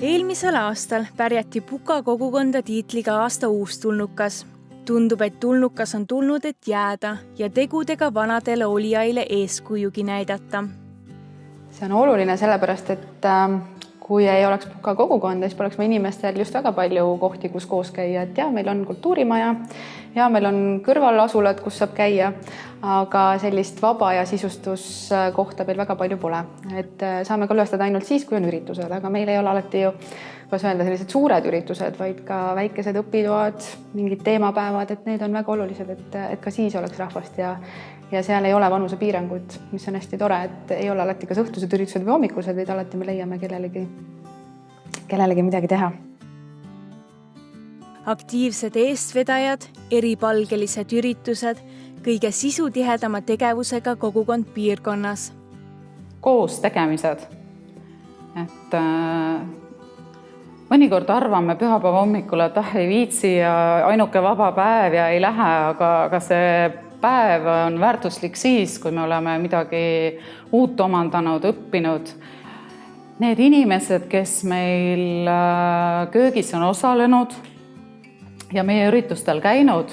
Eelmisel aastal pärjati Puka kogukonda tiitliga aasta uustulnukas. Tundub, et tulnukas on tulnud, et jääda ja tegudega vanadele olijaile eeskujugi näidata. See on oluline sellepärast, et kui ei oleks Puka kogukonda, siis poleks me inimestel just väga palju kohti, kus koos käia. Et meil on kultuurimaja ja meil on kõrvalasulad, kus saab käia, aga sellist vaba ja sisustuskohta veel väga palju pole. Et saame küllastada ainult siis, kui on üritused, aga meil ei ole alati ju sellised suured üritused, vaid ka väikesed õpitoad, mingid teemapäevad, et need on väga olulised, et ka siis oleks rahvast ja seal ei ole vanusepiirangut, mis on hästi tore, et ei ole alati kas õhtused üritused või hommikused, vaid alati me leiame kellelegi midagi teha. Aktiivsed eestvedajad, eripalgelised üritused, kõige sisutihedama tegevusega kogukond piirkonnas. Koos tegemised. Et mõnikord arvame pühapäeva hommikul, et ei viitsi ja ainuke vaba päev ja ei lähe, aga see päev on väärtuslik siis, kui me oleme midagi uut omandanud, õppinud. Need inimesed, kes meil köögis on osalenud ja meie üritustel käinud,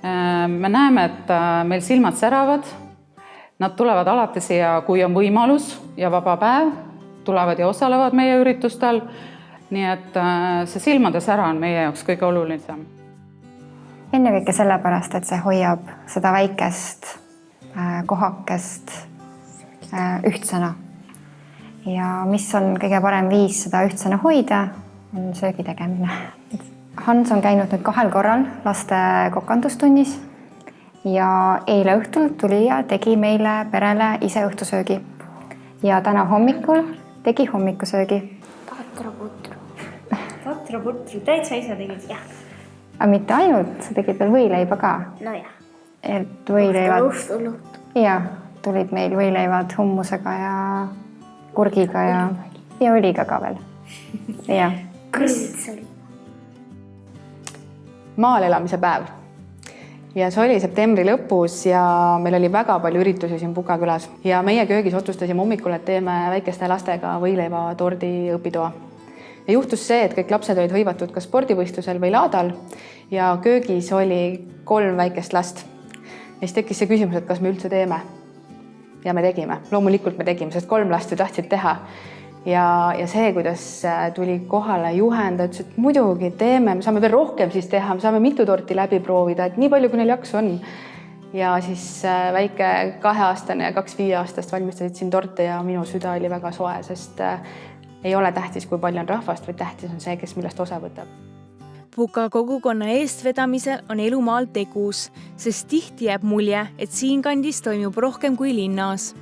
me näeme, et meil silmad säravad. Nad tulevad alati siia, kui on võimalus ja vaba päev, tulevad ja osalevad meie üritustel. Nii et see silmade sära on meie jaoks kõige olulisem. Ennekõike sellepärast, et see hoiab seda väikest kohakest ühtsena. Ja mis on kõige parem viis seda ühtsena hoida, on söögi tegemine. Hans on käinud nüüd 2 korral laste kokandustunnis ja eile õhtul tuli ja tegi meile perele ise õhtusöögi. Ja täna hommikul tegi hommikusöögi. Tatraputru, täitsa ise tegid? Jah. Aga mitte ainult, sa tegid veel võileiba ka. No jah. Et võileivad... Õhtu. Ja, tulid meil võileivad hummusega ja kurgiga ja õliga ka veel. Ja. Kõrvits oli. Maal elamise päev. Ja see oli septembri lõpus ja meil oli väga palju üritusi siin Puka külas. Ja meie köögis otsustasime hommikul, et teeme väikeste lastega võileiva tordi õpitoa. Ja juhtus see, et kõik lapsed olid hõivatud ka spordivõistlusel või laadal ja köögis oli 3 väikest last. Ja siis tekkis see küsimus, et kas me üldse teeme. Ja me tegime. Loomulikult me tegime, sest 3 last ju tahtsid teha. Ja see, kuidas tuli kohale juhenda, ütles, et muidugi teeme, me saame veel rohkem siis teha, me saame mitu torti läbi proovida, et nii palju, kui neil jaksu on. Ja siis väike 2-aastane ja 2 5-aastast valmistasid siin torte ja minu süda oli väga soe, sest ei ole tähtis, kui palju on rahvast, või tähtis on see, kes millest osa võtab. Puka kogukonna eestvedamisel on elu maal tegus, sest tihti jääb mulje, et siinkandis toimub rohkem kui linnas.